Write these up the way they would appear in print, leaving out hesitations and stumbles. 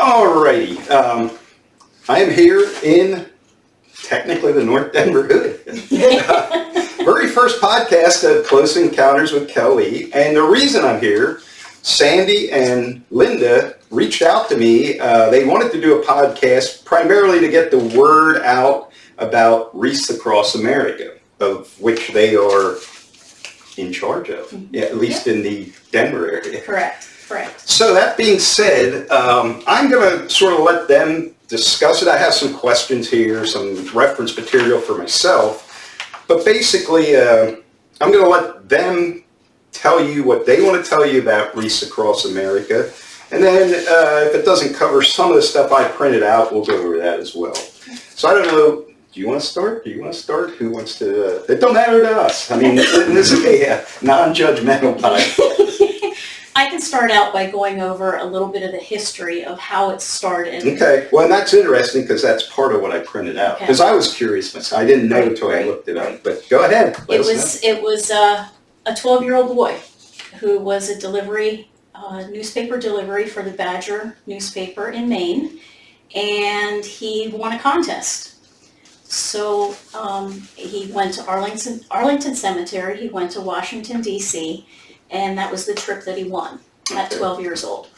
Alrighty, I am here in technically the North Denver hood. Very first podcast of Close Encounters with Kelly, and the reason I'm here, Sandy and Linda reached out to me. They wanted to do a podcast primarily to get the word out about Wreaths Across America, of which they are in charge of, at least in the Denver area. Correct. So that being said, I'm going to sort of let them discuss it. I have some questions here, some reference material for myself, but basically I'm going to let them tell you what they want to tell you about Wreaths Across America, and then if it doesn't cover some of the stuff I printed out, we'll go over that as well. So I don't know, do you want to start? Do you want to start? Who wants to? It don't matter to us. I mean, this is a non-judgmental podcast. I can start out by going over a little bit of the history of how it started. Okay, well, and that's interesting because that's part of what I printed out. Because I was curious myself. I didn't know until I looked it up. But go ahead. It was a 12-year-old boy who was a newspaper delivery for the Badger newspaper in Maine, and he won a contest. So he went to Arlington Cemetery. He went to Washington, D.C., and that was the trip that he won at 12 years old.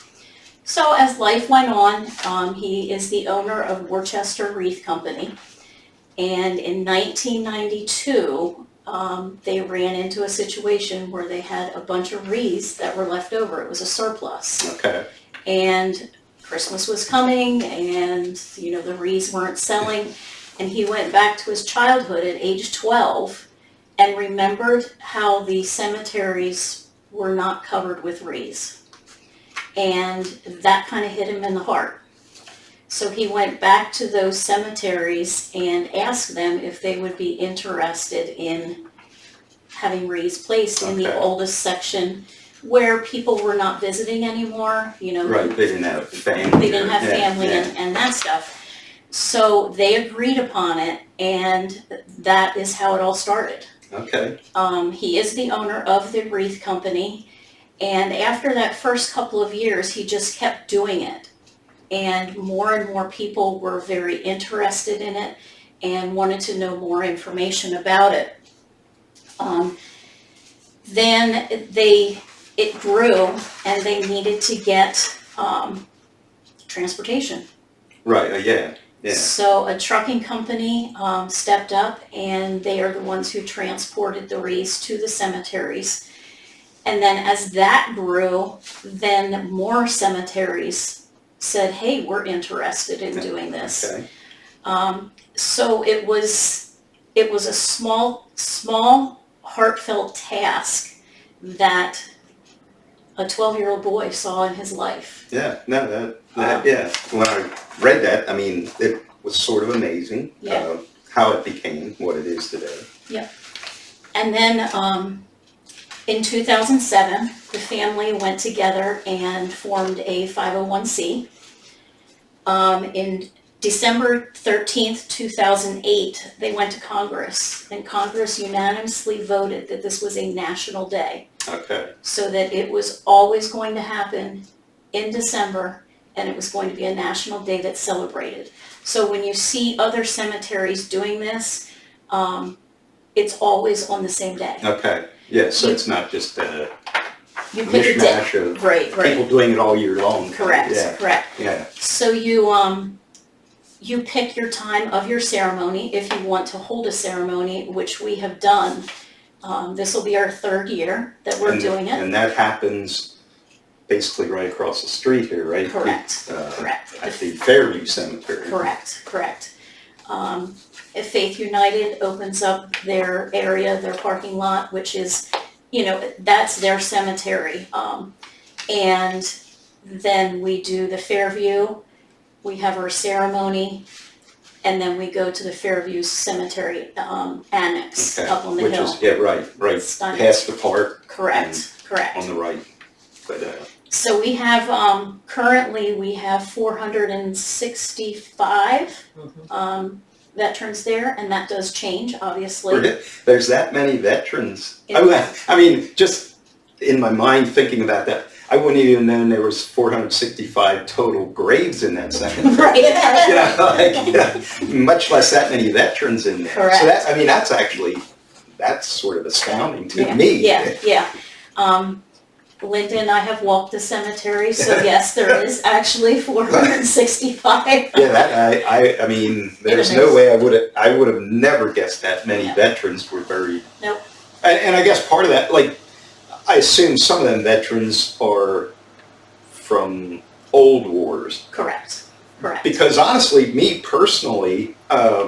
So as life went on, he is the owner of Worcester Wreath Company. And in 1992, they ran into a situation where they had a bunch of wreaths that were left over. It was a surplus. Okay. And Christmas was coming, and the wreaths weren't selling. And he went back to his childhood at age 12 and remembered how the cemeteries were not covered with wreaths. And that kind of hit him in the heart. So he went back to those cemeteries and asked them if they would be interested in having wreaths placed in the oldest section where people were not visiting anymore. Right, they didn't have family. They didn't have family and that stuff. So they agreed upon it, and that is how it all started. Okay. He is the owner of the Wreath Company, and after that first couple of years, he just kept doing it. And more people were very interested in it and wanted to know more information about it. Then it grew, and they needed to get transportation. Right, yeah. So a trucking company stepped up, and they are the ones who transported the wreaths to the cemeteries. And then as that grew, then more cemeteries said, hey, we're interested in doing this. Okay. So it was a small, heartfelt task that a 12-year-old boy saw in his life. Yeah, no, yeah. When I read that, I mean, it was sort of amazing how it became what it is today. Yep. And then in 2007, the family went together and formed a 501c. In December 13th, 2008, they went to Congress, and Congress unanimously voted that this was a national day. Okay. So that it was always going to happen in December, and it was going to be a national day that's celebrated. So when you see other cemeteries doing this, it's always on the same day. Okay. Yeah, so it's not just a you pick a mishmash day. of Right. people doing it all year long. Correct. Yeah. Correct. Yeah. So you pick your time of your ceremony if you want to hold a ceremony, which we have done. This will be our third year that we're doing it. And that happens basically right across the street here, right? Correct. Correct. At the Fairview Cemetery. Correct. If Faith United opens up their area, their parking lot, which is, that's their cemetery. And then we do the Fairview, we have our ceremony, and then we go to the Fairview Cemetery Annex up on the hill. Which is, right, Stunning. past the park. Correct. On the right. But, so we have, currently we have 465 veterans there, and that does change, obviously. There's that many veterans. I mean, just in my mind thinking about that, I wouldn't even known there was 465 total graves in that cemetery. Right. You know, like, much less that many veterans in there. Correct. So that, I mean, that's sort of astounding to Yeah, me. yeah. Linda and I have walked the cemetery, so yes, there is actually 465. Yeah, that I mean, there's no way I would have never guessed that many No. veterans were buried. Nope. And I guess part of that, like, I assume some of them veterans are from old wars. Correct. Because honestly, me personally, I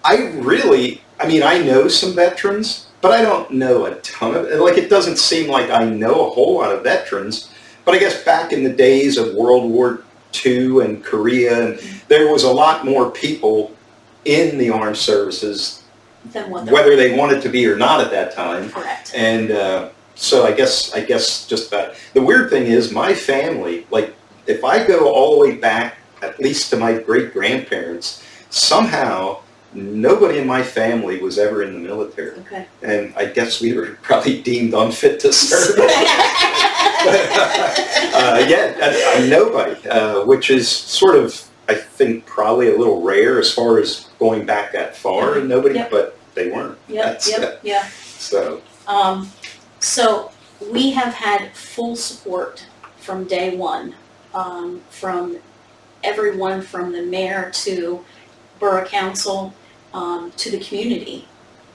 know some veterans, but I don't know a ton of it. Like, it doesn't seem like I know a whole lot of veterans. But I guess back in the days of World War II and Korea, and there was a lot more people in the armed services, Then what whether they wanted to be or not at that time. Correct. And so I guess just about. The weird thing is, my family, like, if I go all the way back, at least to my great-grandparents, somehow nobody in my family was ever in the military. Okay. And I guess we were probably deemed unfit to serve. Nobody, which is sort of, I think, probably a little rare as far as going back that far, and nobody, Yep. but they weren't. Yeah. So, So we have had full support from day one, from everyone from the mayor to borough council, to the community,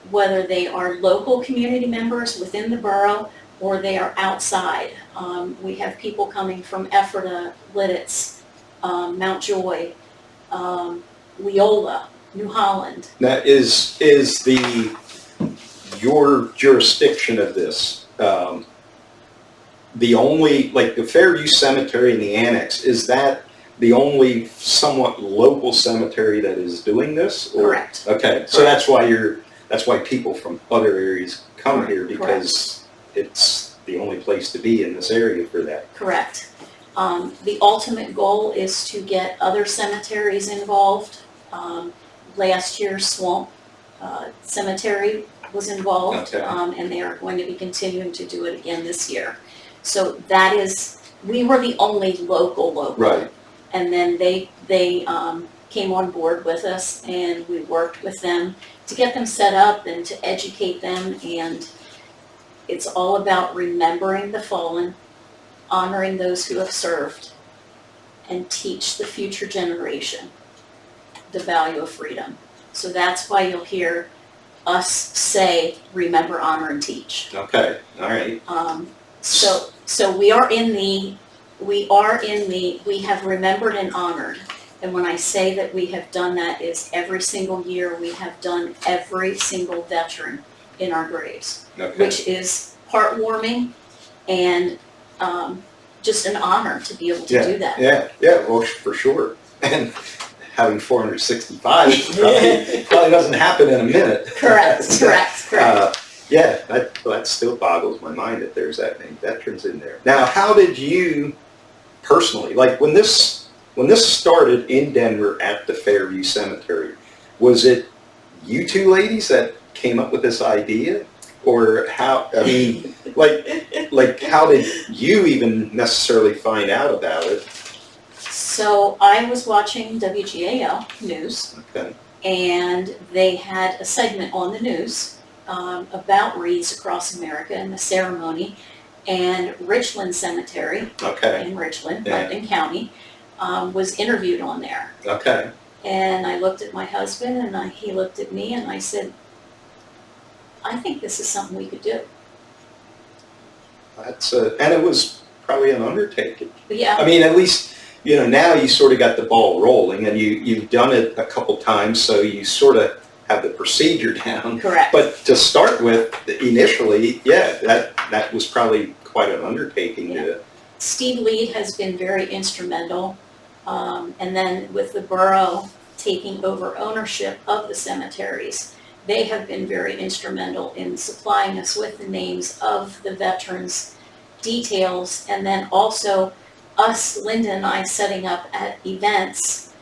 whether they are local community members within the borough or they are outside. We have people coming from Ephrata, Lidditz, Mount Joy, Leola, New Holland. that is your jurisdiction of this, the only, like, the Fairview Cemetery and the Annex, is that the only somewhat local cemetery that is doing this? Or? Correct. Okay, so that's why people from other areas come here, because it's the only place to be in this area for that. Correct. The ultimate goal is to get other cemeteries involved. Last year, Swamp Cemetery was involved, Okay. and they are going to be continuing to do it again this year. So that is, we were the only local. Right. And then they came on board with us, and we worked with them to get them set up and to educate them. And it's all about remembering the fallen, honoring those who have served, and teach the future generation the value of freedom. So that's why you'll hear us say, remember, honor, and teach. Okay, all right. So we have remembered and honored. And when I say that we have done that, is every single year we have done every single veteran in our graves, Okay. which is heartwarming and just an honor to be able to do that. Yeah, well, for sure. And having 465 probably doesn't happen in a minute. Correct. That still boggles my mind that there's that many veterans in there. Now, how did you personally, like, when this started in Denver at the Fairview Cemetery, was it you two ladies that came up with this idea? Or how, I mean, like how did you even necessarily find out about it? So I was watching WGAL News, Okay. and they had a segment on the news about Wreaths Across America and the ceremony, and Richland Cemetery Okay. in Richland, Yeah. London County, was interviewed on there. Okay. And I looked at my husband, and he looked at me, and I said, I think this is something we could do. And it was probably an undertaking. But yeah, I mean, at least, now you sort of got the ball rolling, and you've done it a couple times, so you sort of have the procedure down. correct. But to start with, initially, that was probably quite an undertaking. Yeah. Steve Lead has been very instrumental, and then with the borough taking over ownership of the cemeteries, they have been very instrumental in supplying us with the names of the veterans, details, and then also us, Linda and I, setting up at events.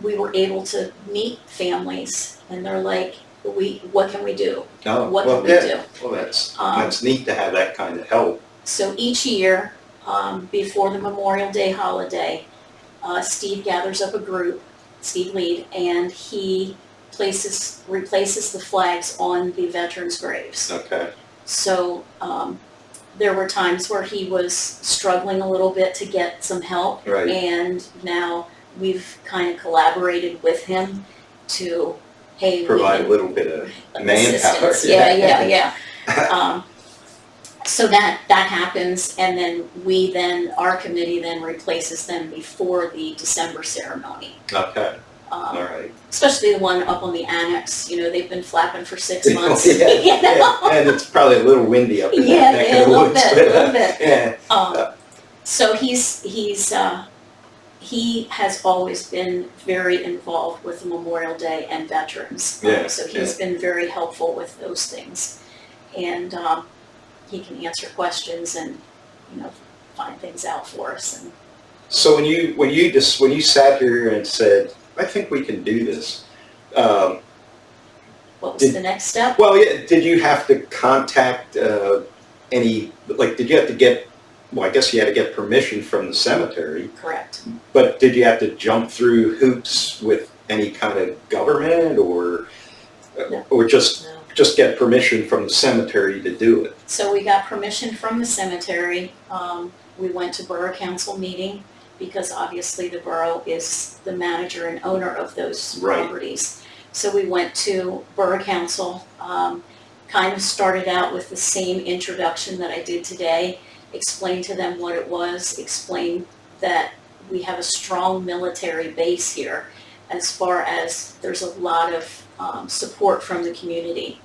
We were able to meet families, and they're like, what can we do? Oh, What well, can we do? Well, that's neat to have that kind of help. So each year, before the Memorial Day holiday, Steve gathers up a group, Steve Lead, and he replaces the flags on the veterans' graves. Okay. So there were times where he was struggling a little bit to get some help, Right. and now we've kind of collaborated with him to, hey, Provide a little bit of manpower. assistance. Yeah. So that happens, and then our committee then replaces them before the December ceremony. Okay. All right. Especially the one up on the Annex, they've been flapping for 6 months. Yeah, and it's probably a little windy up in that neck of a the little woods. bit. Yeah. So he has always been very involved with Memorial Day and veterans. So he's been very helpful with those things, and he can answer questions and find things out for us. And So when you sat here and said, I think we can do this. what was the next step? Well, yeah, did you have to contact did you have to get, well, I guess you had to get permission from the cemetery, Correct. but did you have to jump through hoops with any kind of government or No. just get permission from the cemetery to do it? So we got permission from the cemetery. We went to Borough Council meeting because obviously the borough is the manager and owner of those Right. properties. So we went to Borough Council, kind of started out with the same introduction that I did today, explained to them what it was, explained that we have a strong military base here as far as there's a lot of support from the community.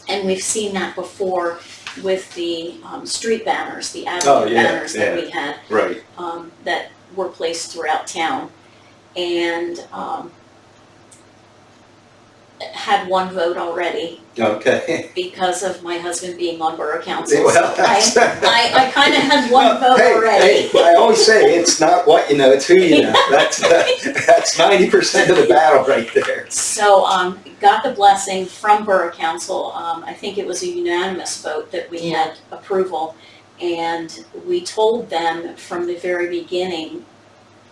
And we've seen that before with the street banners, the avenue banners that we had, Right. that were placed throughout town. And had one vote already Okay. because of my husband being on Borough Council. Well, So I kind of had one vote Hey, already. I always say it's not what you know, it's who you know. That's 90% of the battle right there. So got the blessing from Borough Council. I think it was a unanimous vote that we had approval. And we told them from the very beginning,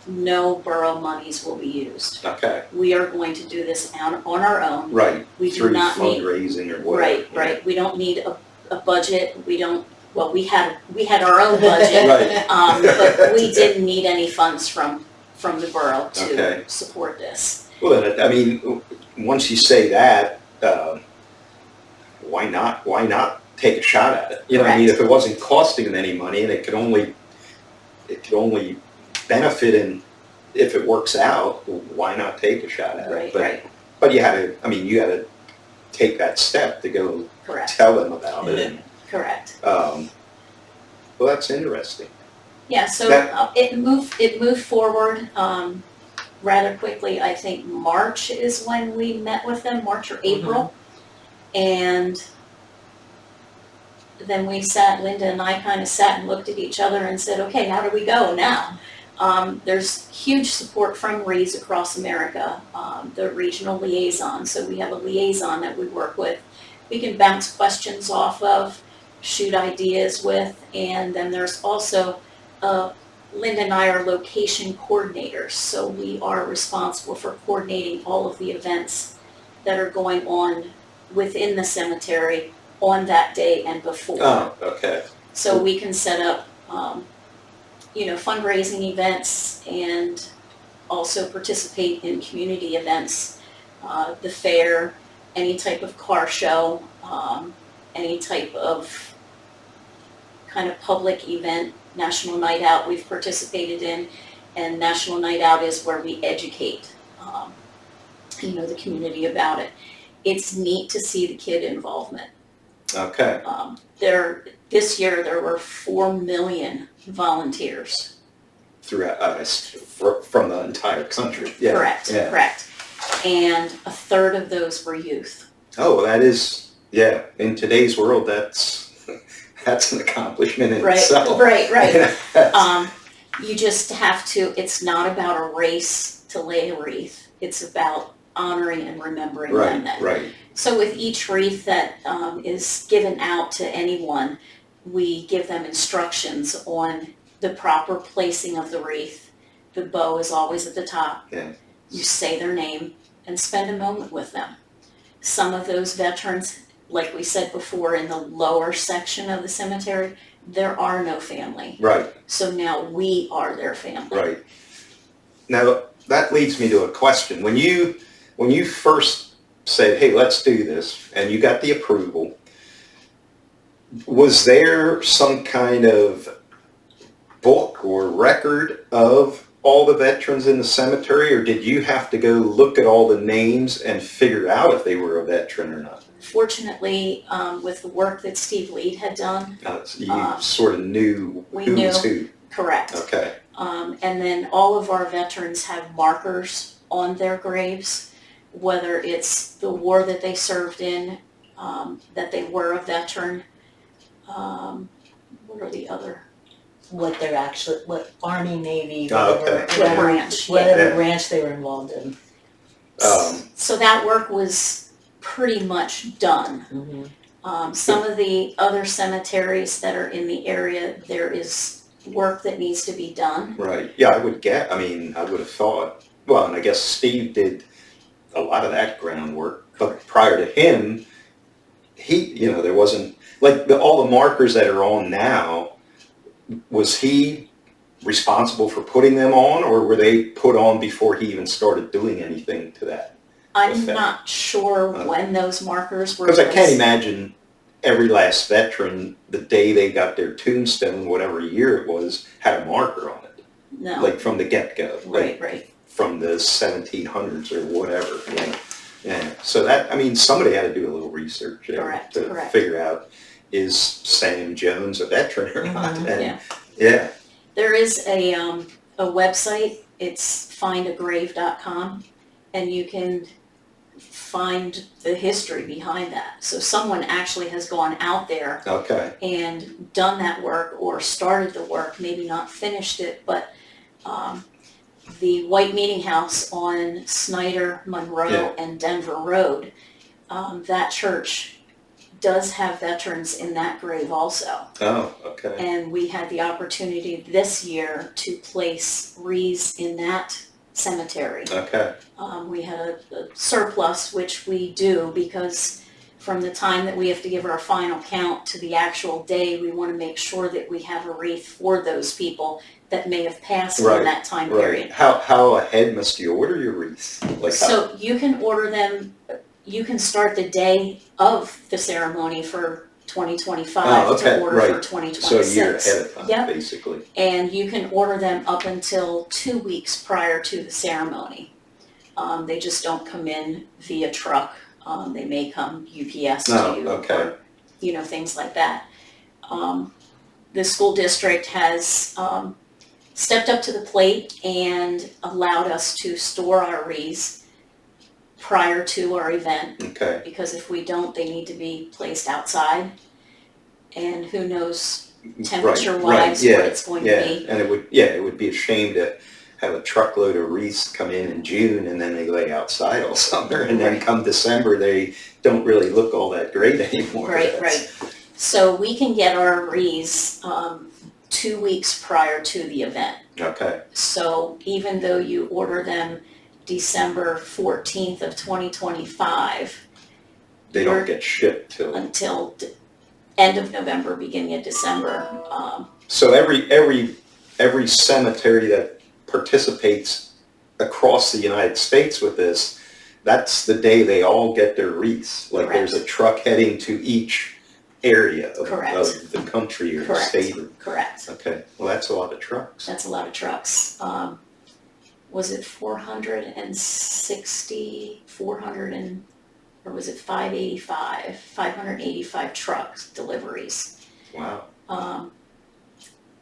no borough monies will be used. Okay. We are going to do this on our own. Right. We do Through not need, fundraising or whatever. right. We don't need a budget. We don't, well, we had our own budget. Right. But we didn't need any funds from the borough to Okay. support this. Well, then, I mean, once you say that, why not take a shot at it? You know, I mean, if it wasn't costing them any money and it could only benefit in if it works out, why not take a shot at it? But you had to take that step to go Correct. tell them about it. And, Correct. well, that's interesting. Yeah, so it moved forward rather quickly. I think March is when we met with them, March or April. And then Linda and I kind of sat and looked at each other and said, okay, how do we go now? There's huge support from Wreaths Across America, the regional liaison. So we have a liaison that we work with. We can bounce questions off of, shoot ideas with, and then there's also Linda and I are location coordinators. So we are responsible for coordinating all of the events that are going on within the cemetery on that day and before. Oh, okay. So we can set up fundraising events and also participate in community events, the fair, any type of car show, any type of kind of public event, National Night Out we've participated in, and National Night Out is where we educate, the community about it. It's neat to see the kid involvement. Okay. This year there were 4 million volunteers. Throughout, from the entire country. Yeah. Correct. And a third of those were youth. Oh, well, that is, in today's world, that's an accomplishment in itself. Right. You just have to, it's not about a race to lay a wreath. It's about honoring and remembering them. Right. So with each wreath that is given out to anyone, we give them instructions on the proper placing of the wreath. The bow is always at the top. Yeah. You say their name and spend a moment with them. Some of those veterans, like we said before, in the lower section of the cemetery, there are no family. Right. So now we are their family. Right. Now, that leads me to a question. When you first said, hey, let's do this, and you got the approval, was there some kind of book or record of all the veterans in the cemetery, or did you have to go look at all the names and figure out if they were a veteran or not? Fortunately, with the work that Steve Lead had done. So you sort of knew who was who. Correct. Okay. And then all of our veterans have markers on their graves, whether it's the war that they served in, that they were a veteran. What are the other? What Army, Navy, Oh, whatever, okay. What branch? whatever Yeah. branch they were involved in. So that work was pretty much done. Mm-hmm. Some of the other cemeteries that are in the area, there is work that needs to be done. Right. Yeah, I would have thought, well, and I guess Steve did a lot of that groundwork, but prior to him, there wasn't, like all the markers that are on now, was he responsible for putting them on, or were they put on before he even started doing anything to that? I'm not sure when those markers were. Because I can't imagine every last veteran, the day they got their tombstone, whatever year it was, had a marker on it. No. Like from the get-go. Right. From the 1700s or whatever. Yeah. So that, somebody had to do a little research there to figure out, is Sam Jones a veteran or not? Mm-hmm. And, Yeah. There is a website, it's findagrave.com, and you can find the history behind that. So someone actually has gone out there and done that work, or started the work, maybe not finished it, but the White Meeting House on Snyder, Monroe, and Denver Road, that church does have veterans in that grave also. Oh, okay. And we had the opportunity this year to place wreaths in that cemetery. Okay. We had a surplus, which we do because from the time that we have to give our final count to the actual day, we want to make sure that we have a wreath for those people that may have passed in that time period. How ahead must you order your wreaths? So you can order them, you can start the day of the ceremony for 2025 to order for 2026. So a year ahead of time, basically. And you can order them up until 2 weeks prior to the ceremony. They just don't come in via truck. They may come UPS to you, or things like that. The school district has stepped up to the plate and allowed us to store our wreaths prior to our event. Okay. Because if we don't, they need to be placed outside. And who knows temperature-wise what it's going to be. And it would be a shame to have a truckload of wreaths come in June and then they lay outside all summer, and then come December they don't really look all that great anymore. Right. So we can get our wreaths 2 weeks prior to the event. Okay. So even though you order them December 14th of 2025, they don't get shipped until end of November, beginning of December. So every cemetery that participates across the United States with this, that's the day they all get their wreaths. Like there's a truck heading to each area of the country or the state. Correct. Okay. Well, that's a lot of trucks. That's a lot of trucks. Was it 460, or was it 585? 585 trucks deliveries. Wow. So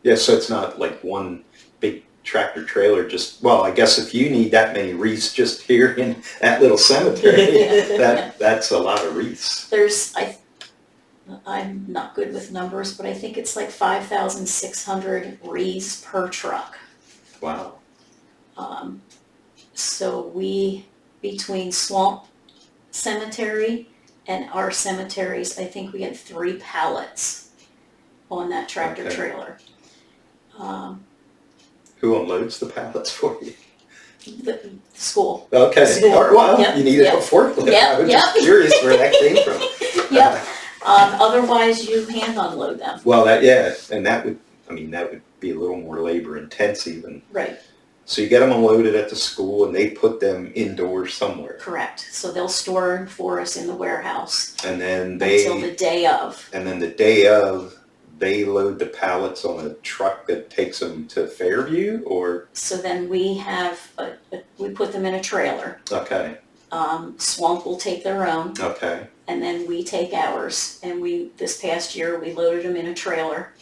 it's not like one big tractor trailer, I guess if you need that many wreaths just here in that little cemetery, that's a lot of wreaths. I'm not good with numbers, but I think it's like 5,600 wreaths per truck. Wow. So we, between Swamp Cemetery and our cemeteries, I think we had 3 pallets on that tractor Okay. trailer. Who unloads the pallets for you? The school. Okay, School. all right, well, Yep, you needed a yep. forklift. I Yep, was just yep. curious where that came from. Yep. Otherwise, you hand unload them. Well, yeah, and that would be a little more labor intensive, and Right, so you get them unloaded at the school and they put them indoors somewhere. correct. So they'll store them for us in the warehouse And then until the day of. the day of, they load the pallets on a truck that takes them to Fairview, or, So then we have, we put them in a trailer. okay, Swamp will take their own, okay, and then we take ours. And this past year, we loaded them in a trailer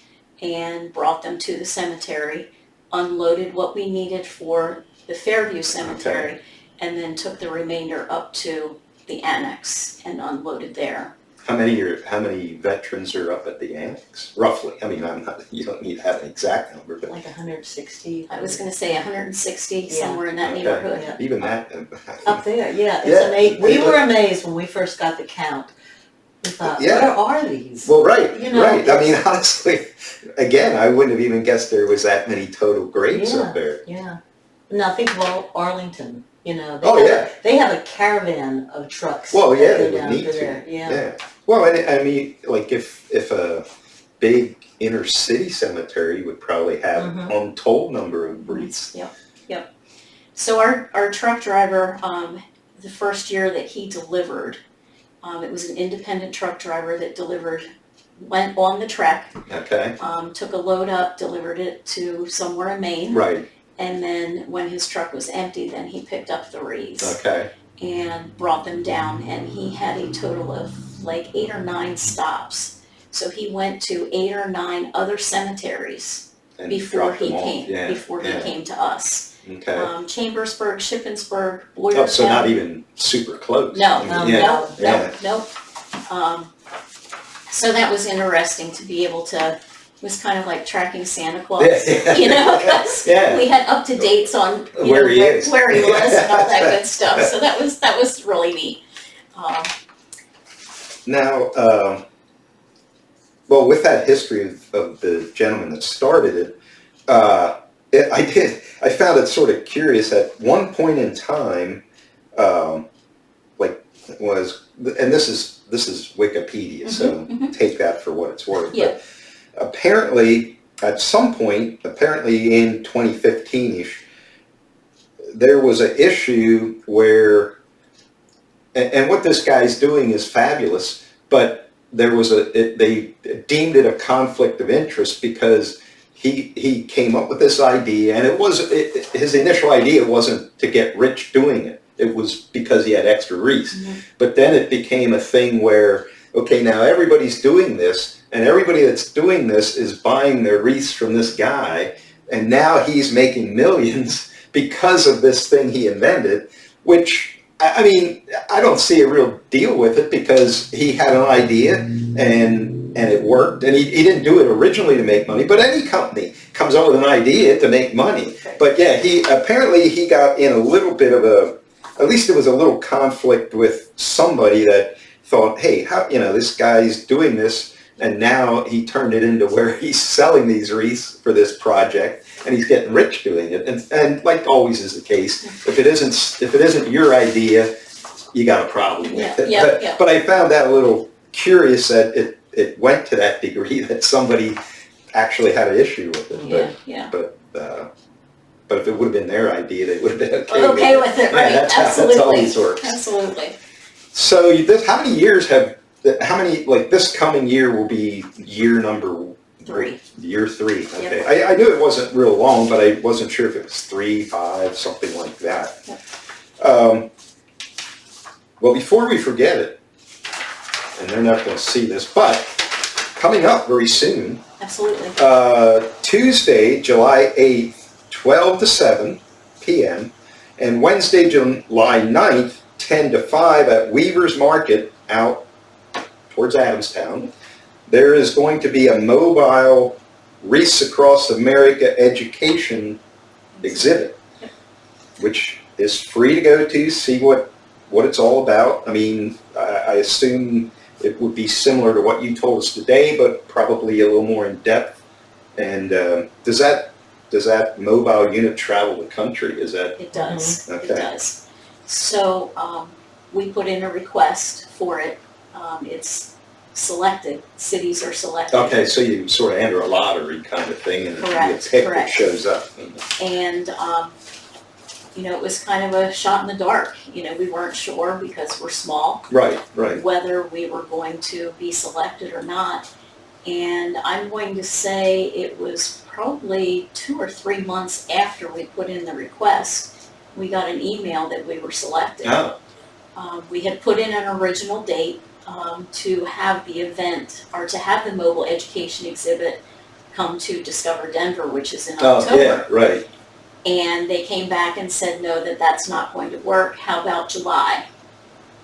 and brought them to the cemetery, unloaded what we needed for the Fairview Cemetery, and then took the remainder up to the Annex and unloaded there. How many veterans are up at the Annex, roughly? I mean, you don't need to have an exact number, but. Like 160. I was gonna say 160, Yeah. somewhere in that Okay. neighborhood. Yeah. Even that. Up there, yeah, it's Yeah. amazing. We were amazed when we first got the count. We thought, Yeah. where are these? Well, right, You know, right. I mean, it's- honestly, again, I wouldn't have even guessed there was that many total graves up there. Yeah. Now think of Arlington, you know. They Oh, have, yeah. They have a caravan of trucks. Well, yeah, that go they would down need through to. there. Yeah. Yeah. Well, and I mean, like if a big inner city cemetery would probably have Mhm. untold number of wreaths. Yep. So our truck driver, the first year that he delivered, it was an independent truck driver that went on the trek, Okay. took a load up, delivered it to somewhere in Maine. Right. And then when his truck was empty, then he picked up the wreaths Okay. and brought them down. And he had a total of like 8 or 9 stops. So he went to 8 or 9 other cemeteries And before drop he them off. came, Yeah. before he yeah. came to us. Okay. Chambersburg, Shippensburg, Oh, Boyertown. so not even super close. No, No, Yeah. no. Yeah. Nope. So that was interesting to be able to, it was kind of like tracking Santa Claus, Yeah. you know, 'cause Yeah. we had up to dates on, you Where know, he is. where he was and all that good stuff. So that was really neat. Now, well, with that history of the gentleman that started it, I found it sort of curious. At one point in time, and this is Wikipedia, so take that for what it's worth. Yeah. But apparently, at some point, apparently in 2015-ish, there was an issue where, and what this guy's doing is fabulous, but there was they deemed it a conflict of interest because he came up with this idea, and his initial idea wasn't to get rich doing it. It was because he had extra wreaths. Mhm. But then it became a thing where, okay, now everybody's doing this, and everybody that's doing this is buying their wreaths from this guy, and now he's making millions because of this thing he invented, which, I mean, I don't see a real deal with it because he had an idea and it worked, and he didn't do it originally to make money, but any company comes up with an idea to make money. But yeah, he got in a little bit of at least there was a little conflict with somebody that thought, hey, this guy's doing this, and now he turned it into where he's selling these wreaths for this project, and he's getting rich doing it. And like always is the case, if it isn't your idea, you got a problem with it. Yeah. But I found that a little curious that it went to that degree that somebody actually had an issue with it. Yeah. But if it would have been their idea, they would have been Okay with it, right? Yeah, that's Absolutely. how this works. Absolutely. So how many years like this coming year will be year number 3. Year 3. Okay. I knew it wasn't real long, but I wasn't sure if it was 3, 5, something like that. Yep. Well, before we forget it, and they're not going to see this, but coming up very soon, Absolutely. Tuesday, July 8th, 12 to 7 p.m., and Wednesday, July 9th, 10 to 5 at Weaver's Market out towards Adamstown. There is going to be a mobile Wreaths Across America education exhibit, which is free to go to, see what it's all about. I mean, I assume it would be similar to what you told us today, but probably a little more in depth. And does that mobile unit travel the country? Is that? It does, it Okay. does. So, we put in a request for it. It's selected, cities are selected. Okay, so you sort of enter a lottery kind of thing, and you Correct, pick what correct. shows up. And, you know, it was kind of a shot in the dark. You know, we weren't sure because we're small, Right, right. whether we were going to be selected or not. And I'm going to say it was probably 2 or 3 months after we put in the request, we got an email that we were selected. Oh, We had put in an original date to have the event, or to have the mobile education exhibit come to Discover Denver, which is in October. yeah, right. And they came back and said, no, that's not going to work. How about July?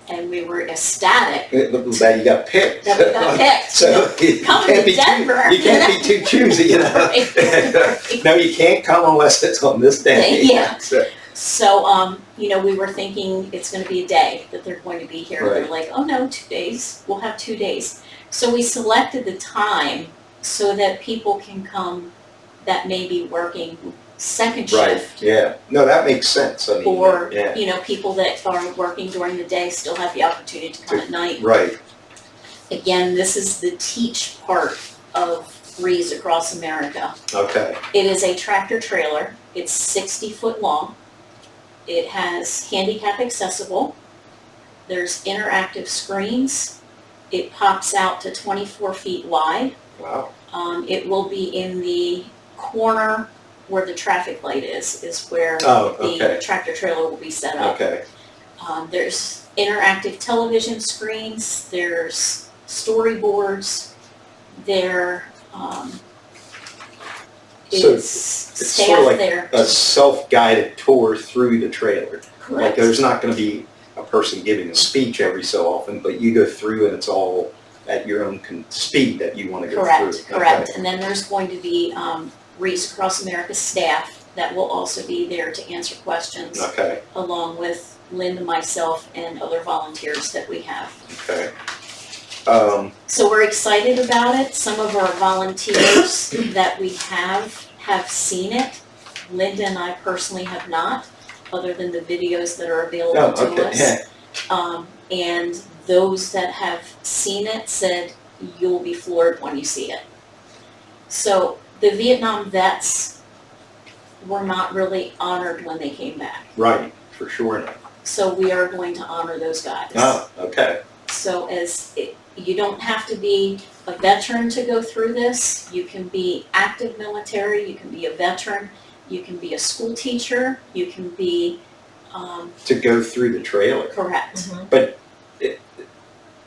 And we were ecstatic That you got picked. that we got picked. So you Coming can't to be Denver. You can't be too choosy, you know. Right. No, you can't come unless it's on this day. Yeah. So, So, you know, we were thinking it's gonna be a day that they're going to be here. They're Right. like, oh no, 2 days, we'll have 2 days. So we selected the time so that people can come that may be working second right, shift. yeah. No, that makes sense. I mean, Or, yeah, you know, people that are working during the day still have the opportunity to come at night. right. Again, this is the teach part of Wreaths Across America. Okay, It is a tractor trailer. It's 60 foot long. It has handicap accessible. There's interactive screens. It pops out to 24 feet wide. wow. It will be in the corner where the traffic light is where Oh, the okay. tractor trailer will be set up. Okay, There's interactive television screens. There's storyboards. There So is it's staff sort of like there. a self-guided tour through the trailer. Like Correct. there's not gonna be a person giving a speech every so often, but you go through and it's all at your own speed that you wanna go through. Correct, correct. And then there's going to be Wreaths Across America staff that will also be there to answer questions, Okay, along with Linda, myself, and other volunteers that we have. okay. So we're excited about it. Some of our volunteers that we have seen it. Linda and I personally have not, other than the videos that are available Oh, to okay, us. yeah. And those that have seen it said, you'll be floored when you see it. So the Vietnam vets were not really honored when they came back. Right, for sure now. So we are going to honor those guys. Oh, okay, So you don't have to be a veteran to go through this. You can be active military, you can be a veteran, you can be a school teacher, you can be, to go through the trailer. correct. But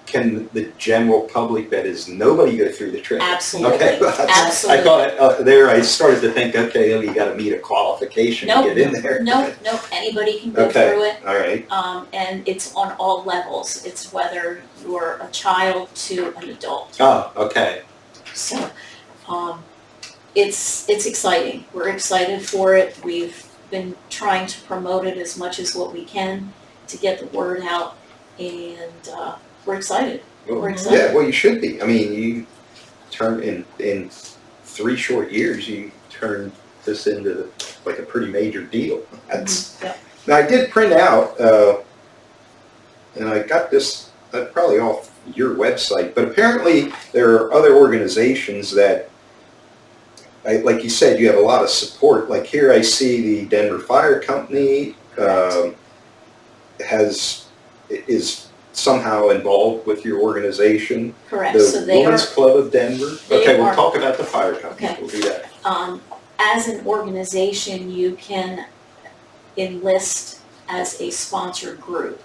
can the general public, that is nobody, go through the trailer? Absolutely, Okay, absolutely. I thought there, I started to think, okay, well, you gotta meet a qualification to Nope, get in there. Nope, anybody can go Okay. through it. All right, And it's on all levels. It's whether you're a child to an adult. oh, okay, So, it's exciting. We're excited for it. We've been trying to promote it as much as what we can to get the word out, and we're excited. Well, We're excited. yeah, well, you should be. I mean, you turn, in 3 short years, you turned this into like a pretty major deal. That's, Yep. now I did print out, and I got this probably off your website, but apparently there are other organizations that, like you said, you have a lot of support. Like here I see the Denver Fire Company is somehow involved with your organization. Correct. So The they are, Women's Club of Denver. they Okay, we'll are- talk about the fire company. Okay. We'll do that. as an organization, you can enlist as a sponsored group.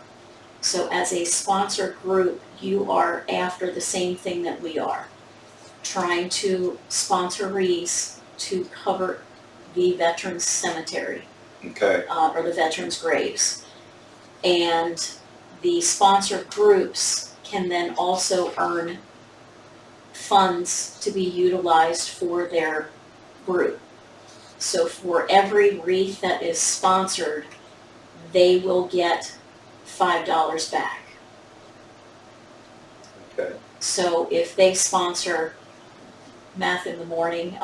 So as a sponsored group, you are after the same thing that we are, trying to sponsor Wreaths to cover the veterans cemetery, Okay, or the veterans graves. And the sponsored groups can then also earn funds to be utilized for their group. So for every wreath that is sponsored, they will get $5 back. Okay. So if they sponsor, math in the morning,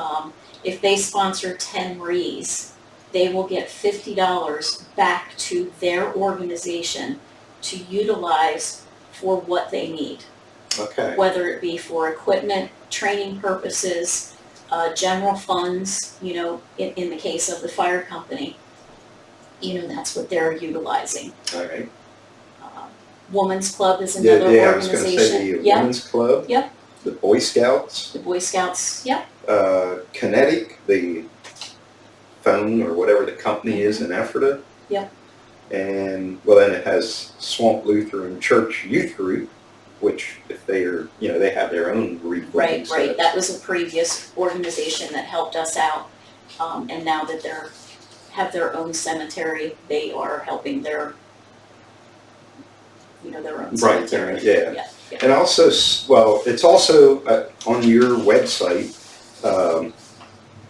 if they sponsor 10 wreaths, they will get $50 back to their organization to utilize for what they need. Okay. Whether it be for equipment, training purposes, general funds, you know, in the case of the fire company, you know, that's what they're utilizing. All right. Women's Club is another Yeah, I was going to say organization. the Yep, Women's Club. Yep. The Boy Scouts. the Boy Scouts, yep, Kinetic, the phone or whatever the company is in Ephrata. Yep. And, well, then it has Swamp Lutheran Church Youth Group, which if they are, you know, they have their own group. right. That was a previous organization that helped us out. And now that have their own cemetery, they are helping their, you know, their own Right, cemetery. yeah. Yeah. And also, well, it's also on your website,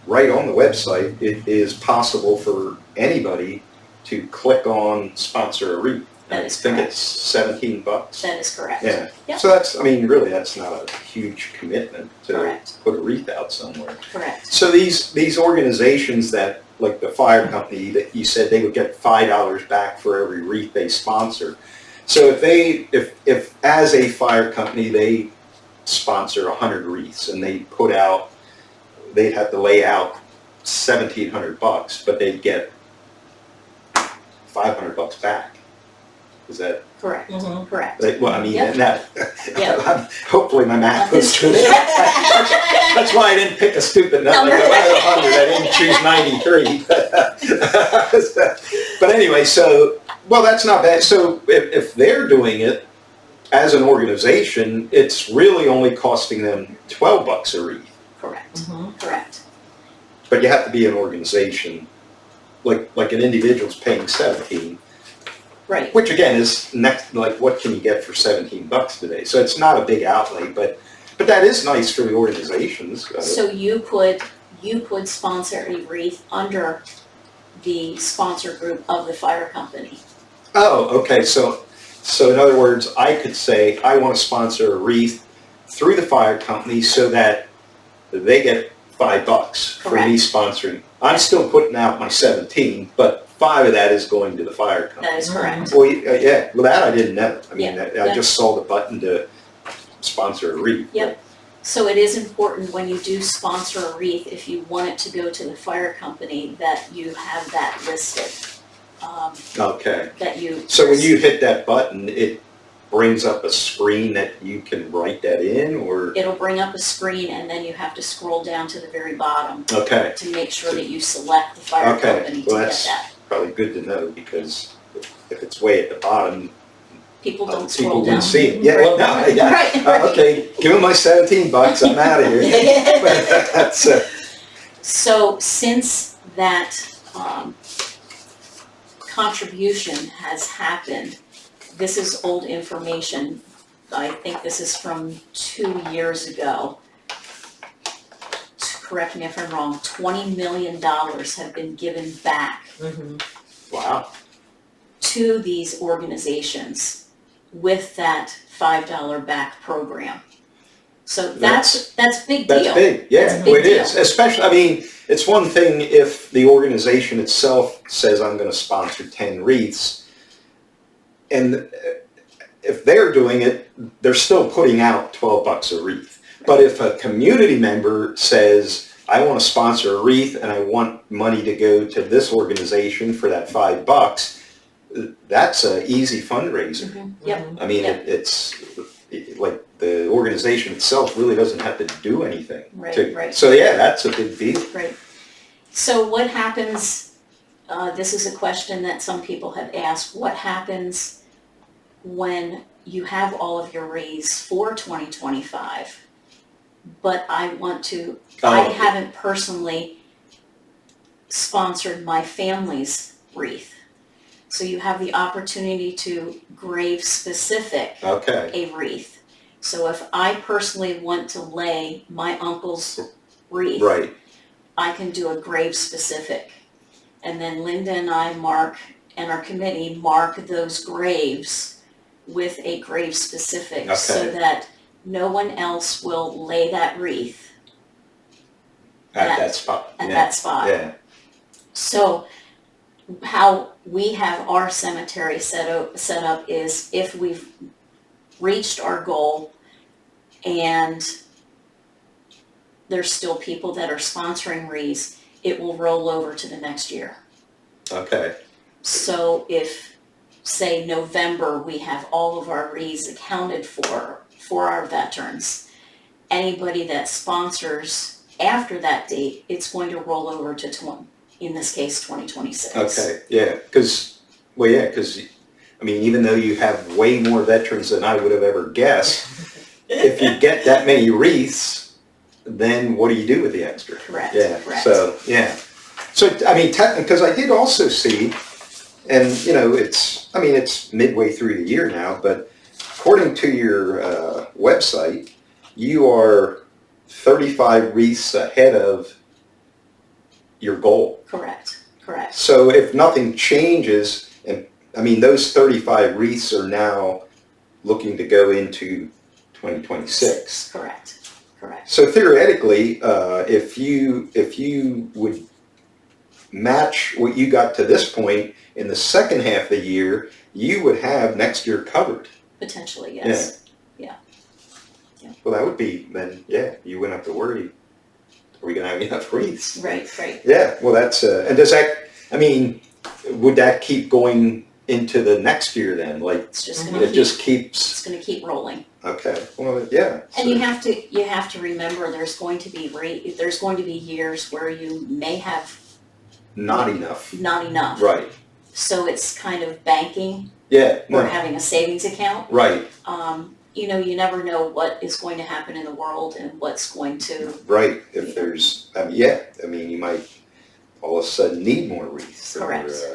right on the website, it is possible for anybody to click on sponsor a wreath. That is I think correct. it's $17. That is correct. Yeah. Yep. So that's, I mean, really, that's not a huge commitment to Correct. put a wreath out somewhere. Correct. So these organizations that, like the fire company, that you said they would get $5 back for every wreath they sponsor. So if as a fire company they sponsor 100 wreaths and they they'd have to lay out $1,700, but they'd get $500 back. Is that? Correct. Mhm. Correct. Well, I mean, Yep. and that, Yep. hopefully my math was good. That's why I didn't pick a stupid number. Out of 100, I didn't choose 93. But anyway, well, that's not bad. So if they're doing it as an organization, it's really only costing them $12 a wreath. Correct. Mhm. Correct. But you have to be an organization, like an individual's paying 17. Right. Which again is next, like what can you get for $17 today? So it's not a big outlay, but that is nice for the organizations. So you could sponsor a wreath under the sponsor group of the fire company. Oh, okay. So in other words, I could say I want to sponsor a wreath through the fire company so that they get $5 for me sponsoring. I'm still putting out my 17, but 5 of that is going to the fire company. That is correct. Well, yeah. Well, that I didn't know. I mean, Yeah, I just saw the button to sponsor a wreath. Yep. So it is important when you do sponsor a wreath, if you want it to go to the fire company, that you have that listed. Okay. That you. So when you hit that button, it brings up a screen that you can write that in, or? It'll bring up a screen and then you have to scroll down to the very bottom Okay. to make sure that you select the fire Okay. company to Well, get that's that. probably good to know, because if it's way at the bottom, People don't people scroll down. didn't see it. Yeah, well, no, yeah. Right. Okay, give them my $17, I'm out of here. That's, So since that contribution has happened, this is old information. I think this is from 2 years ago. Correct me if I'm wrong, $20 million have been given back Mhm. wow. to these organizations with that $5 back program. So that's big deal. That's big, yeah, That's a big well, it is. deal. Especially, I mean, it's one thing if the organization itself says, I'm gonna sponsor 10 wreaths, and if they're doing it, they're still putting out $12 a wreath. But if a community member says, I want to sponsor a wreath and I want money to go to this organization for that $5, that's an easy fundraiser. Mhm. Yep. I mean, Yep. it's like the organization itself really doesn't have to do anything. Right. So yeah, that's a big deal. Right. So what happens, this is a question that some people have asked, what happens when you have all of your wreaths for 2025, but I haven't personally sponsored my family's wreath. So you have the opportunity to grave specific Okay, a wreath. So if I personally want to lay my uncle's wreath, right, I can do a grave specific. And then Linda and I mark, and our committee mark those graves with a grave specific so Okay. that no one else will lay that wreath At that spot. at Yeah. that spot. Yeah. So how we have our cemetery set up is if we've reached our goal and there's still people that are sponsoring wreaths, it will roll over to the next year. Okay. So if, say, November, we have all of our wreaths accounted for our veterans, anybody that sponsors after that date, it's going to roll over to, in this case, 2026. Okay. Yeah. Because I mean, even though you have way more veterans than I would have ever guessed, if you get that many wreaths, then what do you do with the extra? Correct. Yeah. Correct. So yeah. So I mean, because I did also see, and you know, it's midway through the year now, but according to your website, you are 35 wreaths ahead of your goal. Correct. Correct. So if nothing changes, and I mean, those 35 wreaths are now looking to go into 2026. Correct. Correct. So theoretically, if you would match what you got to this point in the second half of the year, you would have next year covered. Potentially, yes. Well, that would be, then, yeah, you wouldn't have to worry. Are we going to have enough wreaths? Right. Right. Yeah, well, that's, and does that, I mean, would that keep going into the next year then? Like, It's just going it to just keeps, it's going to keep rolling. okay, well, yeah. And so- you have to remember there's going to be years where you may have Not enough. not enough. Right. So it's kind of banking Yeah, or no, having a savings account. right, You know, you never know what is going to happen in the world and what's going to, right. If there's, I mean, you might all of a sudden need more wreaths. or,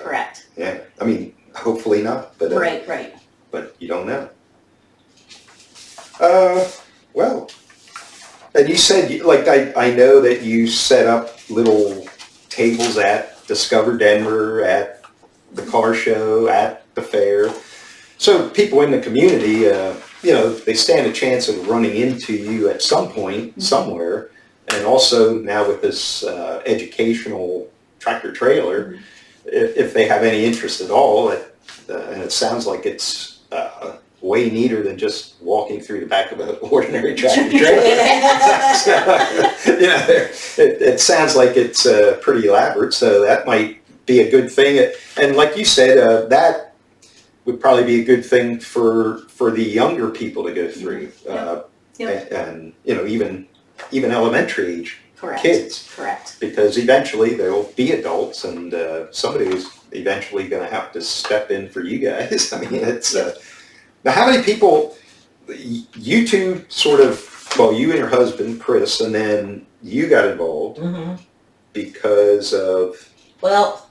correct. Yeah, I mean, hopefully not, but. Right. But you don't know. Well, and you said, like, I know that you set up little tables at Discover Denver, at the car show, at the fair. So people in the community, you know, they stand a chance of running into you at some point, somewhere. And also now with this educational tractor trailer, if they have any interest at all, and it sounds like it's way neater than just walking through the back of an ordinary tractor trailer. So, you know, it sounds like it's pretty elaborate, so that might be a good thing. And like you said, that would probably be a good thing for the younger people to go through. Yep. And you know, even elementary age Correct. kids. Correct. Because eventually they'll be adults, and somebody's eventually going to have to step in for you guys. I mean, it's now how many people, you two sort of, well, you and your husband Chris, and then you got involved because of Well,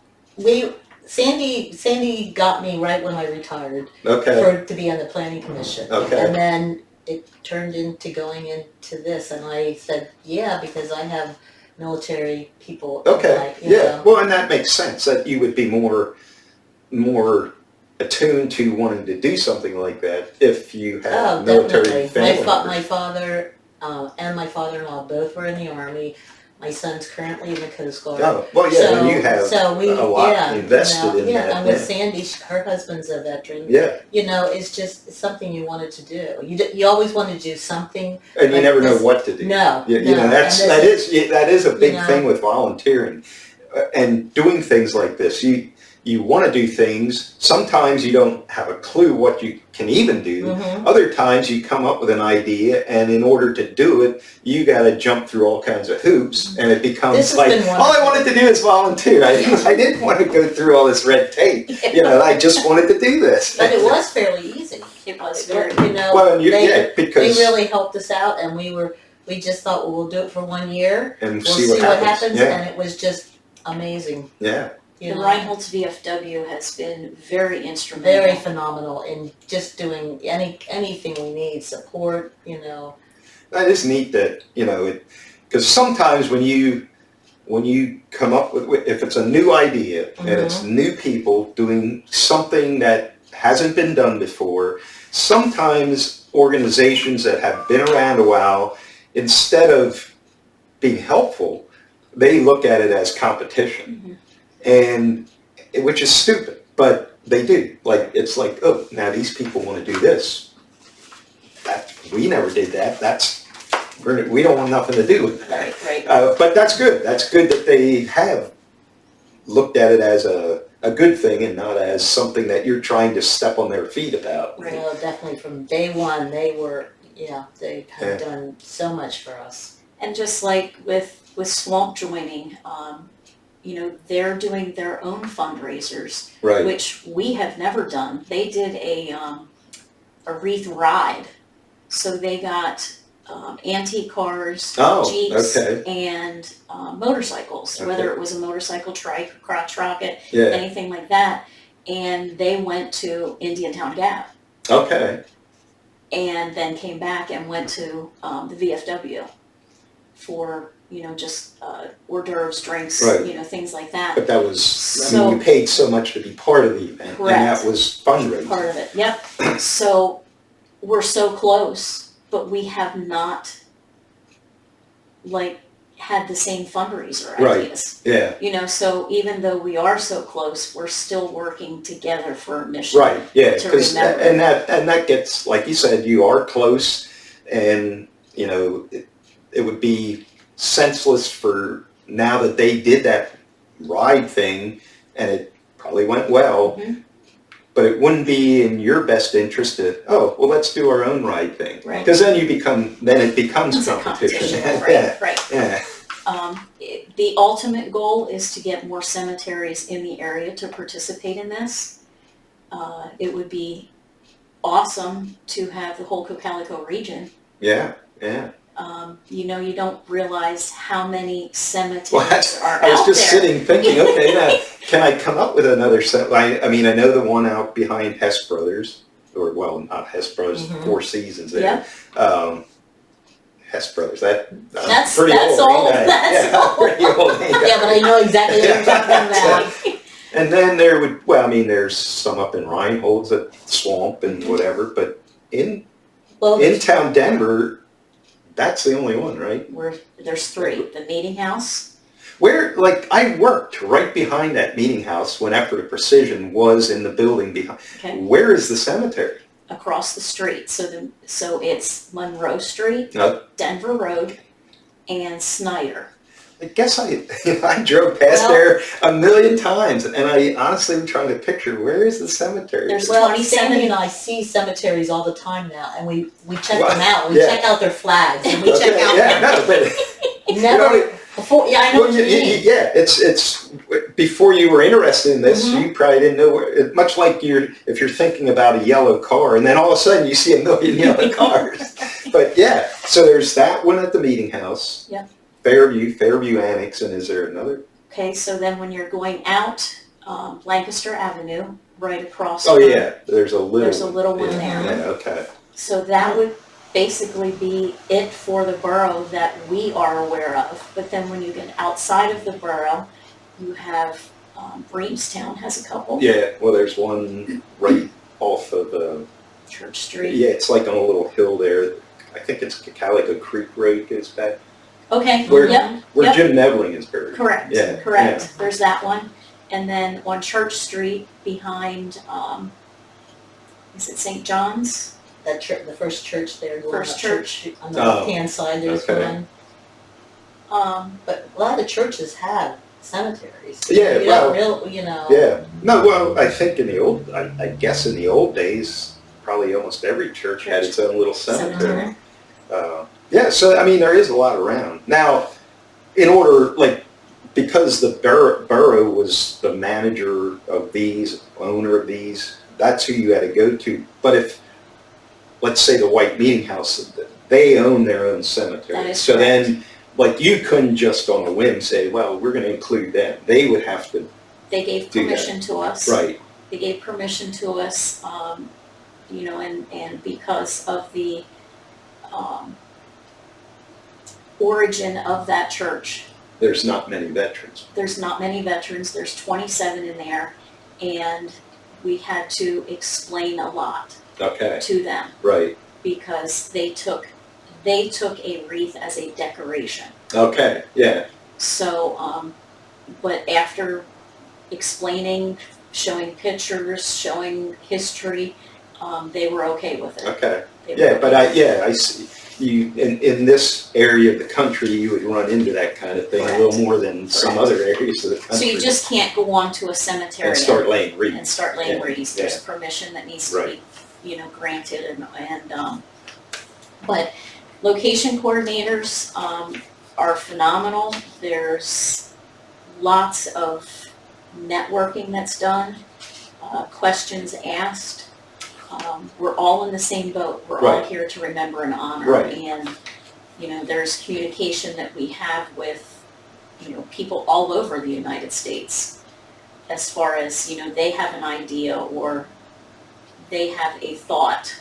Sandy got me right when I retired to be on the planning commission. Okay. And then it turned into going into this, and I said, yeah, because I have military people. You know. Well, and that makes sense that you would be more attuned to wanting to do something like that if you had military family. My father and my father-in-law both were in the Army. My son's currently in the Coast Guard. Oh, well, yeah, then you have a lot invested in that. And with Sandy, her husband's a veteran. Yeah. You know, it's just something you wanted to do. You always want to do something. And you never know what to do. No. You know, that is a big thing with volunteering and doing things like this. You want to do things. Sometimes you don't have a clue what you can even do. Other times you come up with an idea, and in order to do it, you got to jump through all kinds of hoops, and it becomes like, all I wanted to do is volunteer. I didn't want to go through all this red tape. You know, I just wanted to do this. But it was fairly easy. It was very, You know, Well, they really helped us out, and we just thought, well, we'll do it for 1 year. And We'll see what happens. Yeah. And it was just amazing. Yeah. the Reinhold's VFW has been very instrumental. Very phenomenal in just doing anything we need, support, you know. That is neat that, you know, because sometimes when you come up with, if it's a new idea and it's new people doing something that hasn't been done before, sometimes organizations that have been around a while, instead of being helpful, they look at it as competition, and which is stupid, but they do. Like, it's like, oh, now these people want to do this. We never did that. We don't want nothing to do with that. Right. But that's good. That's good that they have looked at it as a good thing and not as something that you're trying to step on their feet about. Right. Well, definitely from day one, they were, they have done so much for us. And just like with Swamp joining, they're doing their own fundraisers, Right. which we have never done. They did a wreath ride, so they got antique cars, Jeeps, okay. and motorcycles, whether it was a motorcycle, trike, crotch rocket, Yeah. anything like that. And they went to Indiantown Gap Okay. and then came back and went to the VFW for, just hors d'oeuvres, drinks, Right. things like that. But that was, So- you paid so much to be part of the event, Correct. and that was fundraising. Part of it, yep. So we're so close, but we have not had the same fundraiser Right. ideas. Yeah. So even though we are so close, we're still working together for a mission. Right. Yeah. To 'Cause remember. and that gets, like you said, you are close, and it would be senseless for, now that they did that ride thing, and it probably went well. Mhm. But it wouldn't be in your best interest to, let's do our own ride thing. Right. Because then it becomes It's a competition. competition, right. Yeah. The ultimate goal is to get more cemeteries in the area to participate in this. It would be awesome to have the whole Cocalico region. Yeah. You don't realize how many cemeteries Well, are I was out just there. sitting thinking, okay, now, can I come up with another set? I mean, I know the one out behind Hess Brothers, or, well, not Hess Brothers, Four Seasons there. Hess Brothers, That's pretty old. old. ain't I? That's Yeah, old. pretty old. ain't I? Yeah, but I know exactly what you're talking about. And then there's some up in Reinhold's at Swamp and whatever, but in town Denver, that's the only one, right? There's three. The Meeting House. Where, I worked right behind that meeting house when Effort of Precision was in the building behind. Okay. Where is the cemetery? Across the street. So it's Monroe Street, Denver Road, and Snyder. I guess I drove past there a million times, and I honestly am trying to picture, where is the cemetery? There's Well, 27. Sandy and I see cemeteries all the time now, and we check Well, them out. We yeah. check out their flags, and we check Okay, out yeah, no, but never before. Yeah, I know what you mean. yeah, it's before you were interested in this, you probably didn't know where. Much like if you're thinking about a yellow car, and then all of a sudden you see a million yellow cars. But yeah, so there's that one at the meeting house. Yep. Fairview Annex, and is there another? Okay, so then when you're going out Lancaster Avenue, right across. Oh yeah, there's a little one yeah, there. Yeah, okay. So that would basically be it for the borough that we are aware of. But then when you get outside of the borough, you have Reamstown has a couple. Yeah, well, there's one right off of Church Street. yeah, it's like on a little hill there. I think it's Cocalico Creek Road goes back. Okay. Where Yep. Jim Nevling is buried. Correct. Yeah. Correct. Yeah. There's that one, and then on Church Street behind, is it St. John's? That the first church there. going First up church. on the left-hand side, there's Okay. one. But a lot of churches have cemeteries. Yeah, You well, don't Yeah. No, well, I think I guess in the old days, probably almost every church had its own little cemetery. Yeah, so I mean, there is a lot around. Now, in order, because the borough was the manager of these, owner of these, that's who you had to go to. But if, let's say the White Meeting House, they own their own cemetery. That is so correct. then, you couldn't just on a whim say, well, we're going to include them. They would have to. They gave Do that. permission to us. Right. They gave permission to us, and because of the origin of that church, There's not many veterans. there's not many veterans, there's 27 in there, and we had to explain a lot Okay. to them. Right. because they took a wreath as a decoration. Okay, yeah, So, but after explaining, showing pictures, showing history, they were okay with it. okay. They were Yeah, but okay. I see, you, in this area of the country, you would run into that kind of thing a little Correct. more than some Correct. other areas of the country. So you just can't go onto a cemetery And start laying wreaths. and start laying Yeah, wreaths. There's permission that needs to Right. be, granted but location coordinators, are phenomenal. There's lots of networking that's done, questions asked. We're all in the same boat. We're all Right. here to remember and honor. Right. And, there's communication that we have with, people all over the United States as far as, they have an idea or they have a thought.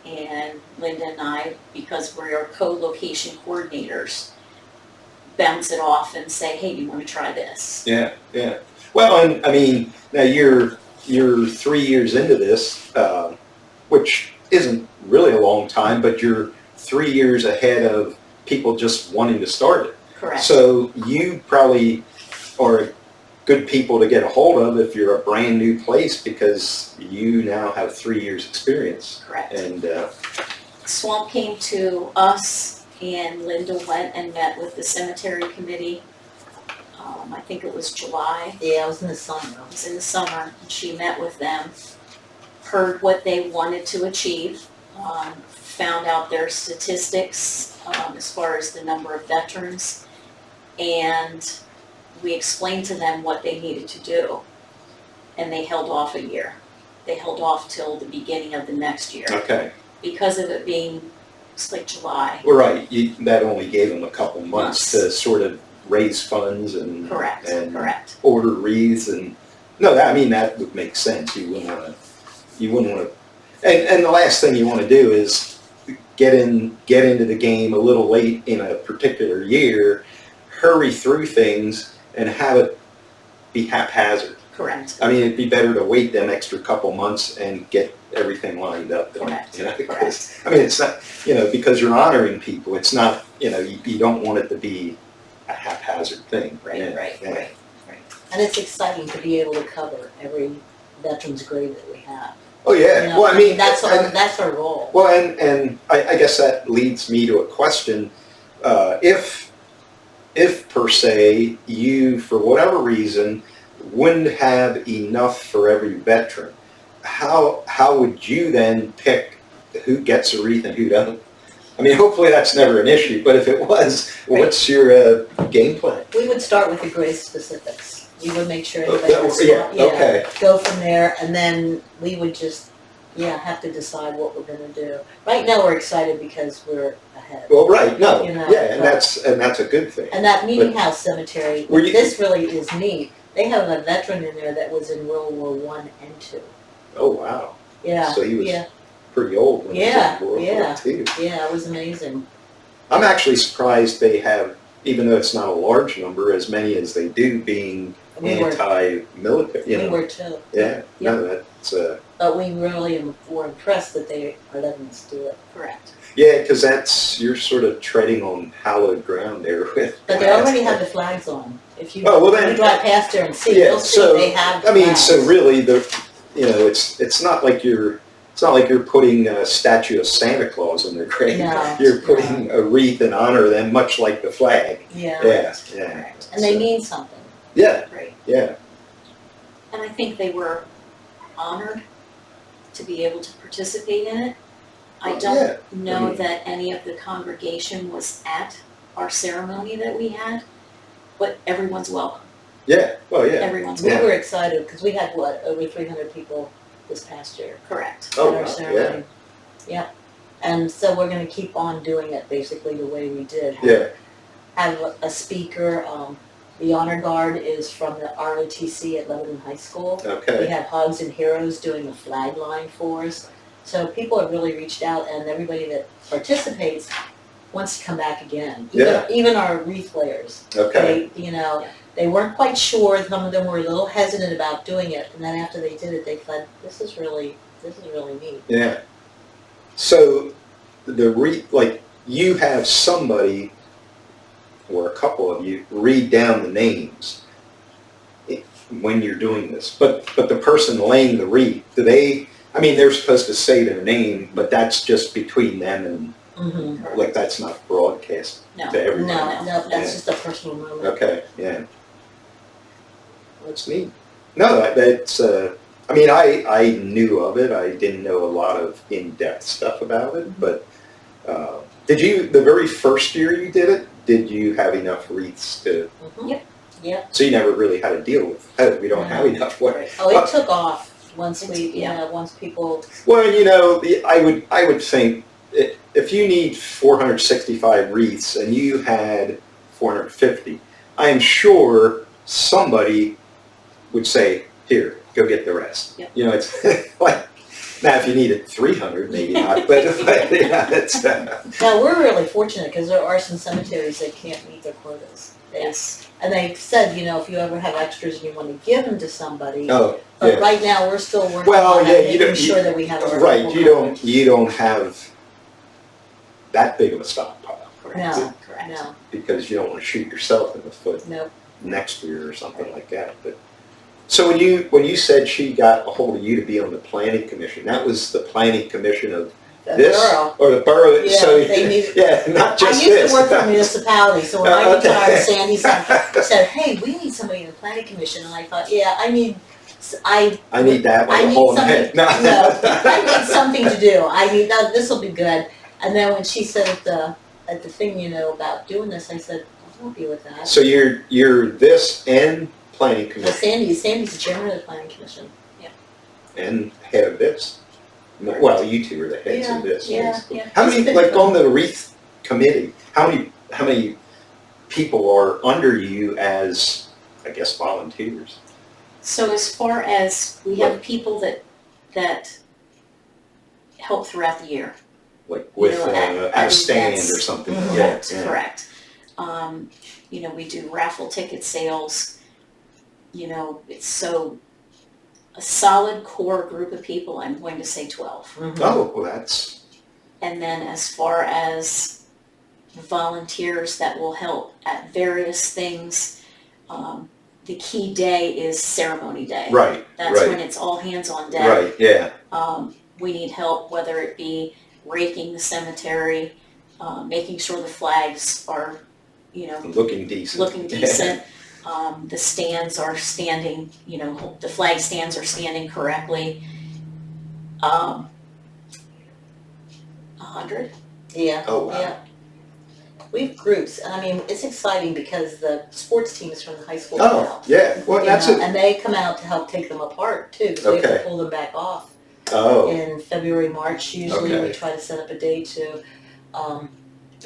And Linda and I, because we are co-location coordinators, bounce it off and say, hey, do you want to try this? Yeah, yeah. Well, and I mean, now you're 3 years into this, which isn't really a long time, but you're 3 years ahead of people just wanting to start it. Correct. So you probably are good people to get a hold of if you're a brand new place because you now have 3 years experience. Correct. And Swamp came to us and Linda went and met with the cemetery committee. I think it was July. Yeah, it was in the summer. It was in the summer, and she met with them, heard what they wanted to achieve, found out their statistics as far as the number of veterans, and we explained to them what they needed to do, and they held off a year. They held off till the beginning of the next year. okay, Because of it being, it's like July. well, right. That only gave them a couple months to Months. sort of raise funds and Correct, and correct. order wreaths and I mean that would make sense. You wouldn't want to, and the last thing you want to do is get into the game a little late in a particular year, hurry through things and have it be haphazard. Correct. I mean, it'd be better to wait them extra couple months and get everything lined up. Correct. Because, I mean, it's not, because you're honoring people, it's not, you don't want it to be a haphazard thing. Right, Yeah, right, yeah. right. And it's exciting to be able to cover every veteran's grave that we have. Oh, yeah. Well, I mean, that's our role. Well, and I guess that leads me to a question. If per se, you, for whatever reason, wouldn't have enough for every veteran, how would you then pick who gets a wreath and who doesn't? I mean, hopefully that's never an issue, but if it was, what's your game plan? We would start with the grave specifics. We would make sure Oh, everybody was, yeah, okay. go from there, and then we would just, have to decide what we're gonna do. Right now, we're excited because we're ahead. Well, right, no, Yeah, and that's a good thing. And that Meeting House Cemetery, Were you- this really is neat. They have a veteran in there that was in World War I and II. Oh, wow. Yeah, So he was yeah, pretty old when he was in World War yeah. II. yeah, it was amazing. I'm actually surprised they have, even though it's not a large number, as many as they do being We were, anti-military, we were too. Yeah, no, that's, But we really were impressed that they are letting us do it. Correct. yeah, because you're sort of treading on hallowed ground there with. But they already have the flags on. If you, Oh, well, then- you drive past there and see, Yeah, you'll see so, they have the I mean, flags. so really, it's not like you're putting a statue of Santa Claus in their grave. No, You're putting a wreath in honor of them, much like the flag. Yeah. Yeah. Correct. And they mean something. Yeah, Right. yeah. And I think they were honored to be able to participate in it. I Yeah. don't know Mhm. that any of the congregation was at our ceremony that we had, but everyone's welcome. Yeah, well, yeah. Everyone's We welcome. were excited because we had, over 300 people this past year Correct. Oh, at our wow, ceremony. Yeah. And so we're gonna keep on doing it basically the way we did. Yeah, Have a speaker, the honor guard is from the ROTC at Lebanon High School. We okay. have Hogs and Heroes doing the flag line for us. So people have really reached out, and everybody that participates wants to come back again. Yeah. Even our wreath layers. Okay. They weren't quite sure, some of them were a little hesitant about doing it, and then after they did it, they said, this is really neat. Yeah. So like you have somebody or a couple of you read down the names when you're doing this, but the person laying the wreath, I mean, they're supposed to say their name, but that's just between them and, like, that's not broadcast No. to everyone. No, that's just a personal moment. Okay, yeah. That's neat. No, that's, I mean, I knew of it. I didn't know a lot of in-depth stuff about it, but did you, the very first year you did it, did you have enough wreaths to? Yep. So you never really had to deal with, oh, we don't have enough. What? Oh, it took off once once people. Well, you know, I would think if you need 465 wreaths and you had 450, I'm sure somebody would say, here, go get the rest. Yep. You know, it's like, now if you needed 300, maybe not, but yeah, it's... Now, we're really fortunate because there are some cemeteries that can't meet their quotas. Yes. And they said, you know, if you ever have extras and you want to give them to somebody. Oh, But yeah. right now, we're still working Well, on yeah, you making don't- sure that we have our Right, local you don't have that big of a stockpile. Correct. No. Correct. No, Because you don't want to shoot yourself in the foot nope. next year or something like that. But so when you said she got a hold of you to be on the planning commission, that was the planning commission of The this borough. or the borough? Yeah, so they needed- yeah, not just I used this. to work for a municipality, so when I Okay. retired, Sandy said, hey, we need somebody in the planning commission, and I thought, yeah, I need that with I a need hole in the something, head. no, I need something to do. I need that. This will be good. And then when she said at the thing, you know, about doing this, I said, I'll help you with that. So you're this and planning Well, commission Sandy's the chairman of the planning commission. and head of this. Well, you two are the heads of this. Yeah, basically. yeah. How It's many, been like fun. on the wreath committee? How many people are under you as, I guess, volunteers? So as far as, we have people that help throughout the year. Like with You know, at at a stand events. or something? Mhm. Yeah, Correct, yeah. correct. You know, we do raffle ticket sales. You know, it's so, a solid core group of people, I'm going to say 12. Oh, well, that's And then as far as volunteers that will help at various things, the key day is ceremony day. right. That's right. when it's all hands on deck. Right. Yeah. We need help, whether it be raking the cemetery, making sure the flags are, you know, Looking decent. looking decent. The stands are standing, you know, the flag stands are standing correctly. 100. Yeah. Oh, wow. Yeah. We have groups, and I mean, it's exciting because the sports teams from the high school Oh, come out. yeah. Well, You that's know, it. and they come out to help take them apart too, so we have Okay. to pull them back off. Oh. In February, March, usually Okay. we try to set up a day to, And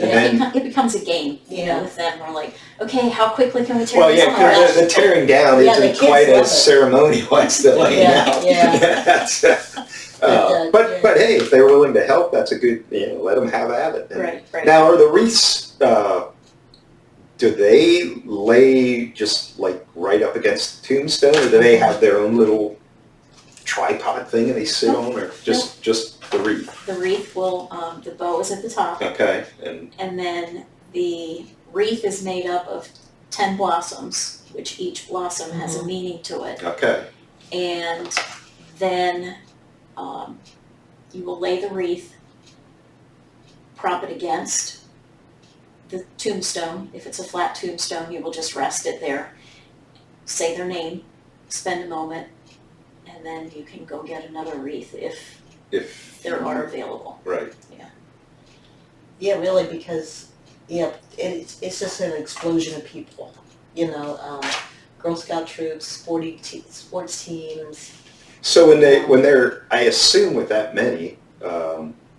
Yeah, then- it becomes a game, you know, Yeah. with them. We're like, okay, how quickly can we tear Well, this yeah, apart? because the tearing down Yeah, the isn't kids quite love as it. ceremonial as the laying Yeah, out. yeah. That's, yeah. but hey, if they're willing to help, that's a good, you know, let them have at it. And Right, right. now, are the wreaths, do they lay just like right up against the tombstone, or do they have their own little tripod thing that they sit on, or just the wreath? The wreath will, the bow is at the top, Okay, and then the wreath is made up of 10 blossoms, which each blossom has a meaning to it. okay, And then you will lay the wreath, prop it against the tombstone. If it's a flat tombstone, you will just rest it there, say their name, spend a moment, and then you can go get another wreath if if there are available. right. yeah, really, because, yeah, it's just an explosion of people, you know, Girl Scout troops, sports teams. So when they're, I assume with that many,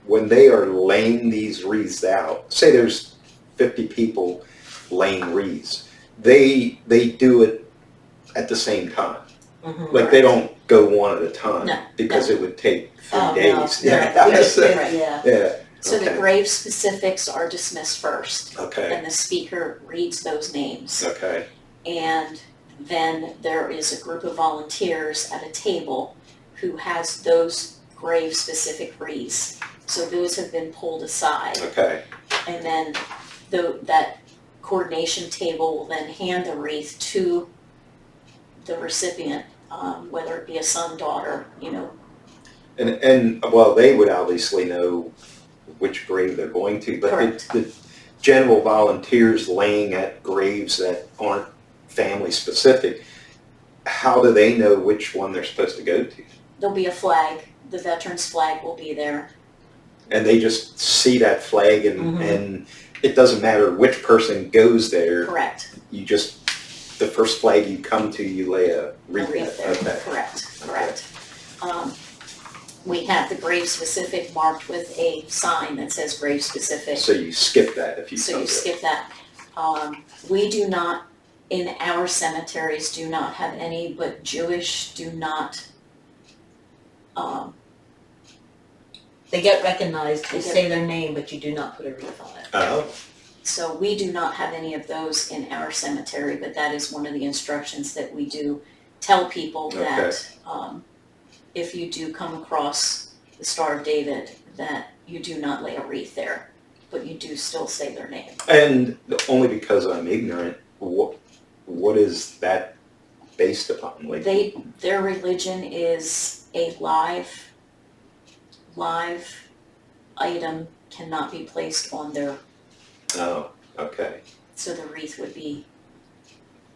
when they are laying these wreaths out, say there's 50 people laying wreaths, they do it at the same time. Like they don't go one at a time No, because it would take 3 Oh, no, days. no, Yeah, we just did, Right. yeah. yeah. So the Okay. grave specifics are dismissed first, Okay. and the speaker reads those names. Okay. And then there is a group of volunteers at a table who has those grave specific wreaths So those have been pulled aside. Okay, And then that coordination table will then hand the wreath to the recipient, whether it be a son, daughter, and well, they would obviously know which grave they're going to, but Correct. the general volunteers laying at graves that aren't family specific, how do they know which one they're supposed to go to? There'll be a flag, the veteran's flag will be there. And they just see that flag and it doesn't matter which person goes there. Correct. You just, the first flag you come to, you lay a wreath There. at. Okay. Correct. We have the grave specific marked with a sign that says grave specific. So you skip that if you So come you to skip that. We do not, in our cemeteries, do not have any, but Jewish do not. They get recognized, They you get- say their name, but you do not put a wreath on it. Oh, So we do not have any of those in our cemetery, but that is one of the instructions that we do tell people that if you do come across the Star of David, that you do not lay a wreath there, but you do still say their name. and only because I'm ignorant, what is that based upon? Like, Their religion is a live item cannot be placed on their, oh, okay. so the wreath would be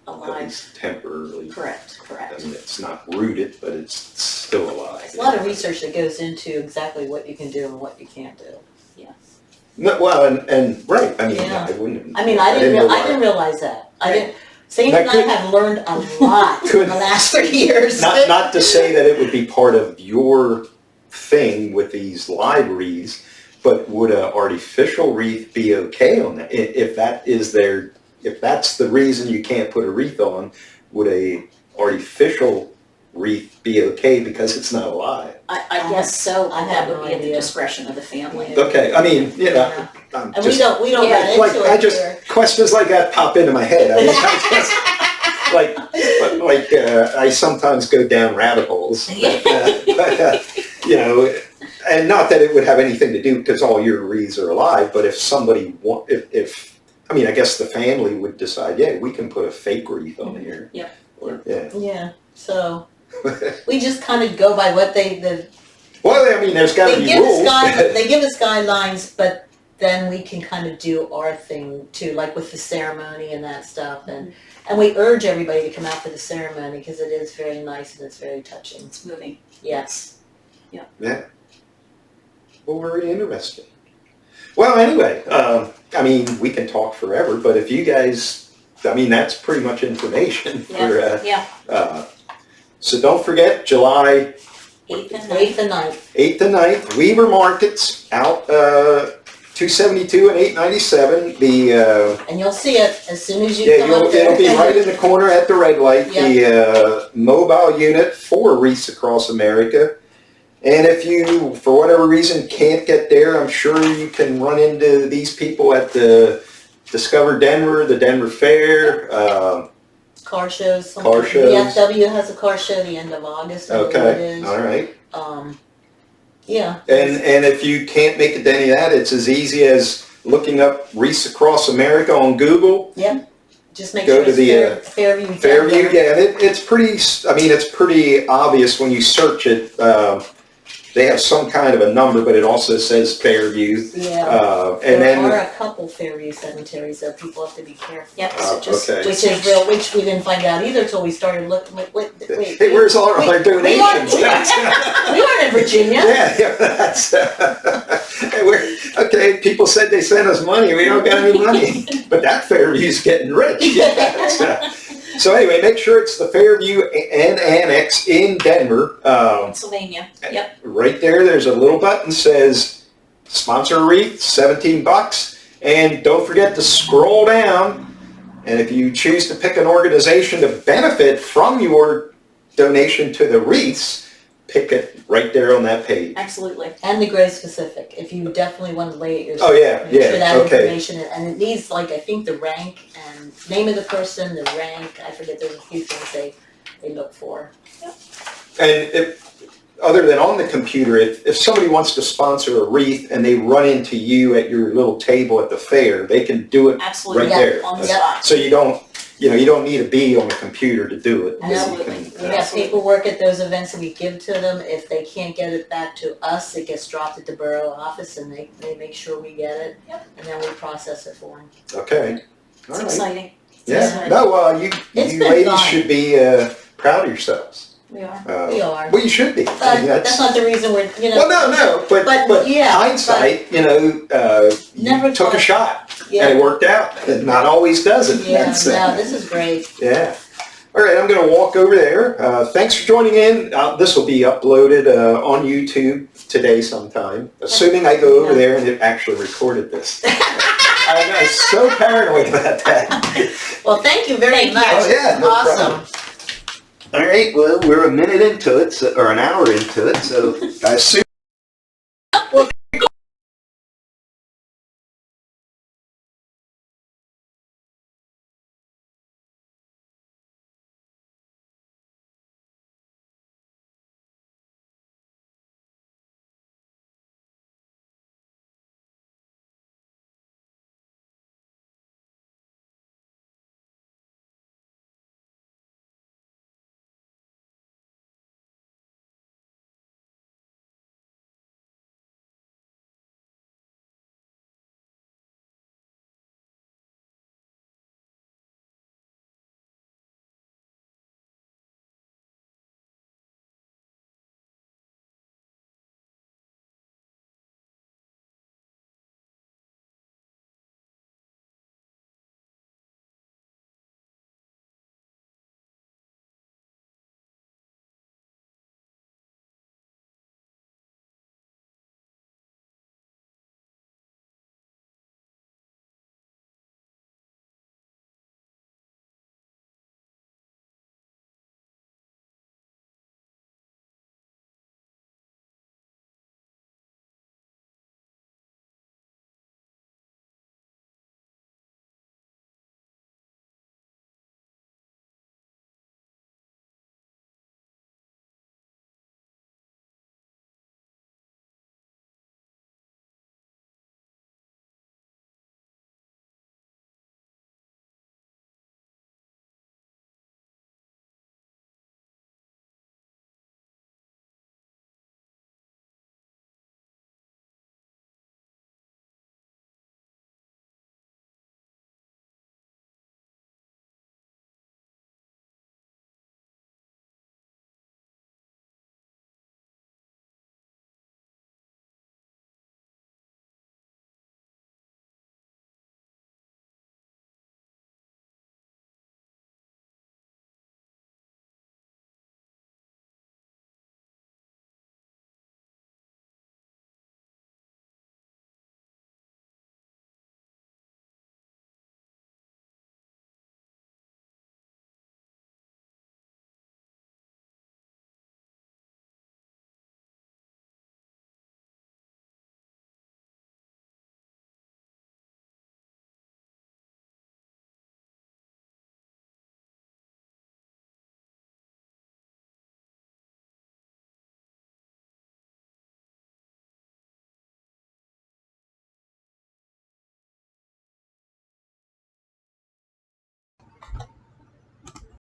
At alive. least temporarily. Correct. I mean, it's not rooted, but it's still alive. There's a lot of research that goes into exactly what you can do and what you can't do. No, well, and right, I mean, Yeah. I wouldn't. I mean, I didn't know realize that. Sandy That and I could- have learned a lot in Could- the last 3 years. Not to say that it would be part of your thing with these live wreaths, but would a artificial wreath be okay on that? If that's the reason you can't put a wreath on, would a artificial wreath be okay because it's not alive? I guess so, I but have that would no be at the idea. discretion of the family. Yeah. Okay, I mean, Yeah. I'm And we just, don't Yeah, run like, into I it just, here. questions like that pop into my head. I mean, I sometimes go down rabbit holes, and not that it would have anything to do because all your wreaths are alive, but if somebody I guess the family would decide, yeah, we can put a fake wreath on here. Yep. Or, yeah. Yeah, so we just kind of go by what Well, I mean, there's got to they be give rules. they give us guidelines, but then we can kind of do our thing too, like with the ceremony and that stuff, and we urge everybody to come out for the ceremony because it is very nice and it's very touching. It's moving. Yes. Well, very interesting. Well, anyway, I mean, we can talk forever, but if you guys, I mean, that's pretty much information for, Yeah, so don't forget, July 8th and 8th 9th. and 9th. 8th and 9th, Weaver Markets out 272 and 897. And you'll see it as soon as you come up there. It'll be right in the corner at the red light. The mobile unit for Wreaths Across America. And if you, for whatever reason, can't get there, I'm sure you can run into these people at the Discover Denver, the Denver Fair. Car shows. Car shows. The FW has a car show the end of August. I believe it Okay, is. all right. Yeah. And if you can't make it to any of that, it's as easy as looking up Wreaths Across America on Google. Just make Go sure to it's the, Fairview. Fairview, Denver. yeah, and it's pretty obvious when you search it. They have some kind of a number, but it also says Fairview. Yeah. And There then, are a couple Fairview cemeteries that people have to be careful. Yep, so just, okay. Which is real, which we didn't find out either until we started looking, wait. Hey, where's all our donations? We weren't in Virginia. Yeah, that's, okay, people said they sent us money, we don't got any money, but that Fairview's getting rich. So anyway, make sure it's the Fairview and Annex in Denver. Pennsylvania, yep. Right there's a little button says sponsor a wreath, $17. And don't forget to scroll down, and if you choose to pick an organization to benefit from your donation to the wreaths, pick it right there on that page. Absolutely. And the grave specific, if you definitely want to lay it yourself. Oh, yeah, Make sure that okay. information, and it needs, like, I think the rank and name of the person, the rank, I forget, there's a few things they look for. And other than on the computer, if somebody wants to sponsor a wreath and they run into you at your little table at the fair, they can do it Absolutely, right there. on the spot. So you don't need to be on the computer to do it. Absolutely. You can, We have paperwork at those events that we give to them. If they can't get it back to us, it gets dropped at the borough office and they make sure we get it. Yep. And then we process it for them. Okay. All It's right. exciting. Yeah. No, you It's been ladies fun. should be proud of yourselves. We are. We are. Well, you should be. I But mean, that's not the reason we're, Well, no, but yeah, hindsight, you Never took a thought- shot Yeah, and it worked out. It not always does it. yeah, That's, no, this is great. yeah. All right, I'm going to walk over there. Thanks for joining in. This will be uploaded on YouTube today sometime, assuming I go over there and it actually recorded this. I'm so paranoid about that. Well, thank you very Thank you. much. Oh, yeah, no Awesome. problem. All right, well, we're a minute into it, or an hour into it, so I assume